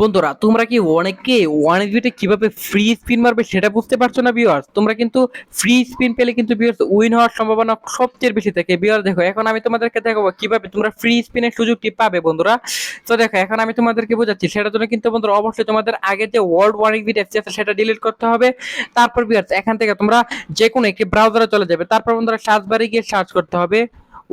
বন্ধুরা তোমরা কি অনেকে ওয়ান এক্সবিটে কিভাবে ফ্রি স্পিন মারবে সেটা বুঝতে পারছো না ভিউয়ার্স? তোমরা কিন্তু ফ্রি স্পিন পেলে কিন্তু ভিউয়ার্স উইন হওয়ার সম্ভাবনা সবচেয়ে বেশি থাকে। ভিউয়ার্স দেখো, এখন আমি তোমাদেরকে দেখাবো কিভাবে তোমরা ফ্রি স্পিনের সুযোগটি পাবে বন্ধুরা। তো দেখো, এখন আমি তোমাদেরকে বোঝাচ্ছি। সেটার জন্য কিন্তু বন্ধুরা অবশ্যই তোমাদের আগে যে ওয়ার্ল্ড ওয়ান এক্সবিট অ্যাপস আছে সেটা ডিলিট করতে হবে। তারপর ভিউয়ার্স এখান থেকে তোমরা যে কোনো একটি ব্রাউজারে চলে যাবে। তারপর বন্ধুরা সার্চ বারে গিয়ে সার্চ করতে হবে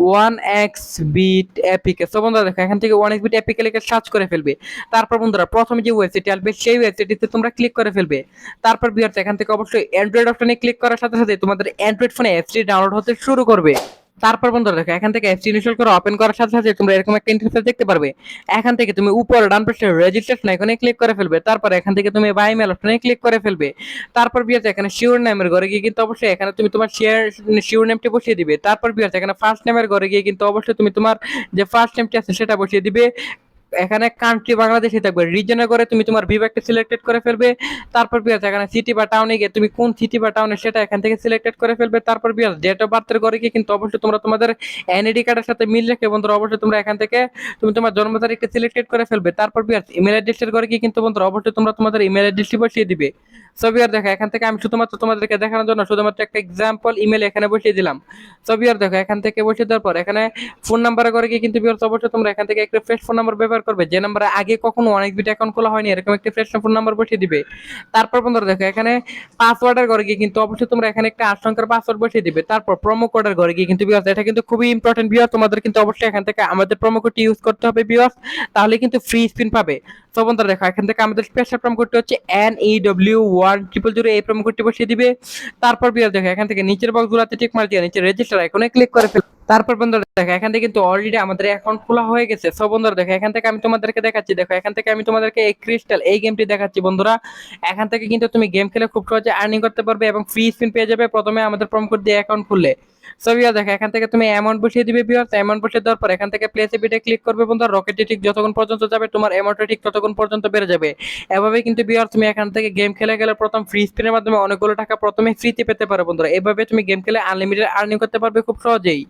ওয়ান এক্স বিট অ্যাপিকে। তো বন্ধুরা দেখো, এখান থেকে ওয়ান এক্স বিট অ্যাপিকে লিখে সার্চ করে ফেলবে। তারপর বন্ধুরা প্রথমে যে ওয়েবসাইটটি আসবে সেই ওয়েবসাইটটিতে তোমরা ক্লিক করে ফেলবে। তারপর ভিউয়ার্স এখান থেকে অবশ্যই অ্যান্ড্রয়েড অপশনে ক্লিক করার সাথে সাথে তোমাদের অ্যান্ড্রয়েড ফোনে অ্যাপসটি ডাউনলোড হতে শুরু করবে। তারপর বন্ধুরা দেখো, এখান থেকে অ্যাপসটি ইনস্টল করে ওপেন করার সাথে সাথে তোমরা এরকম একটা ইন্টারফেস দেখতে পারবে। এখান থেকে তুমি উপরে ডান পাশে রেজিস্ট্রেশন আইকনে ক্লিক করে ফেলবে। তারপর এখান থেকে তুমি বাই মেল অপশনে ক্লিক করে ফেলবে। তারপর ভিউয়ার্স এখানে শিওর নেমের ঘরে গিয়ে কিন্তু অবশ্যই এখানে তুমি তোমার শিওর নেমটি বসিয়ে দিবে। তারপর ভিউয়ার্স এখানে ফার্স্ট নেমের ঘরে গিয়ে কিন্তু অবশ্যই তুমি তোমার যে ফার্স্ট নেমটি আছে সেটা বসিয়ে দিবে। এখানে কান্ট্রি বাংলাদেশই থাকবে। রিজনে করে তুমি তোমার বিভাগটা সিলেক্টেড করে ফেলবে। তারপর বিয়াস এখানে সিটি বা টাউনে গিয়ে তুমি কোন সিটি বা টাউনে সেটা এখান থেকে সিলেক্টেড করে ফেলবে। তারপর বিয়াস ডেট অফ বার্থের ঘরে গিয়ে কিন্তু অবশ্যই তোমরা তোমাদের এনআইডি কার্ডের সাথে মিল রেখে বন্ধুরা অবশ্যই তোমরা এখান থেকে তুমি তোমার জন্ম তারিখটা সিলেক্টেড করে ফেলবে। তারপর বিয়াস ইমেল অ্যাড্রেসের ঘরে গিয়ে কিন্তু বন্ধুরা অবশ্যই তোমরা তোমাদের ইমেল অ্যাড্রেসটি বসিয়ে দিবে। সো বিয়ার দেখো, এখান থেকে আমি শুধুমাত্র তোমাদেরকে দেখানোর জন্য শুধুমাত্র একটা এক্সাম্পল ইমেল এখানে বসিয়ে দিলাম। সো বিয়ার দেখো, এখান থেকে বসিয়ে দেওয়ার পর এখানে ফোন নাম্বারে করে গিয়ে কিন্তু বিয়ার অবশ্যই তোমরা এখান থেকে একটা ফ্রেশ ফোন নাম্বার ব্যবহার করবে, যে নাম্বারে আগে কখনো অনেক বিট অ্যাকাউন্ট খোলা হয়নি এরকম একটা ফ্রেশ ফোন নাম্বার বসিয়ে দিবে। তারপর বন্ধুরা দেখো, এখানে পাসওয়ার্ডের ঘরে গিয়ে কিন্তু অবশ্যই তোমরা এখানে একটা 8 সংখ্যার পাসওয়ার্ড বসিয়ে দিবে। তারপর প্রোমো কোডের ঘরে গিয়ে কিন্তু বিয়ার এটা কিন্তু খুবই ইম্পর্টেন্ট বিয়ার, তোমাদের কিন্তু অবশ্যই এখান থেকে আমাদের প্রোমো কোডটি ইউজ করতে হবে বিয়ার, তাহলে কিন্তু ফ্রি স্পিন পাবে। তো বন্ধুরা দেখো, এখান থেকে আমাদের স্পেশাল প্রোমো কোডটি হচ্ছে NEW1000, এই প্রোমো কোডটি বসিয়ে দিবে। তারপর বিয়ার দেখো, এখান থেকে নিচের বক্সগুলোতে টিক মার দিয়ে নিচে রেজিস্টার আইকনে ক্লিক করে ফেলো। তারপর বন্ধুরা দেখো, এখান থেকে কিন্তু অলরেডি আমাদের অ্যাকাউন্ট খোলা হয়ে গেছে। সো বন্ধুরা দেখো, এখান থেকে আমি তোমাদেরকে দেখাচ্ছি। দেখো, এখান থেকে আমি তোমাদেরকে এই ক্রিস্টাল এই গেমটি দেখাচ্ছি বন্ধুরা। এখান থেকে কিন্তু তুমি গেম খেলে খুব সহজে আর্নিং করতে পারবে এবং ফ্রি স্পিন পেয়ে যাবে প্রথমে আমাদের প্রোমো কোড দিয়ে অ্যাকাউন্ট খুললে। সো ভিউয়ার দেখো, এখান থেকে তুমি অ্যামাউন্ট বসিয়ে দিবে ভিউয়ার। অ্যামাউন্ট বসিয়ে দেওয়ার পর এখান থেকে প্লেস এ ক্লিক করবে বন্ধুরা। রকেটটি ঠিক যতক্ষণ পর্যন্ত যাবে তোমার অ্যামাউন্টটা ঠিক ততক্ষণ পর্যন্ত বেড়ে যাবে। এভাবেই কিন্তু ভিউয়ার তুমি এখান থেকে গেম খেলে গেলে প্রথম ফ্রি স্পিনের মাধ্যমে অনেকগুলো টাকা প্রথমে ফ্রিতে পেতে পারো বন্ধুরা। এভাবে তুমি গেম খেলে আনলিমিটেড আর্নিং করতে পারবে খুব সহজেই।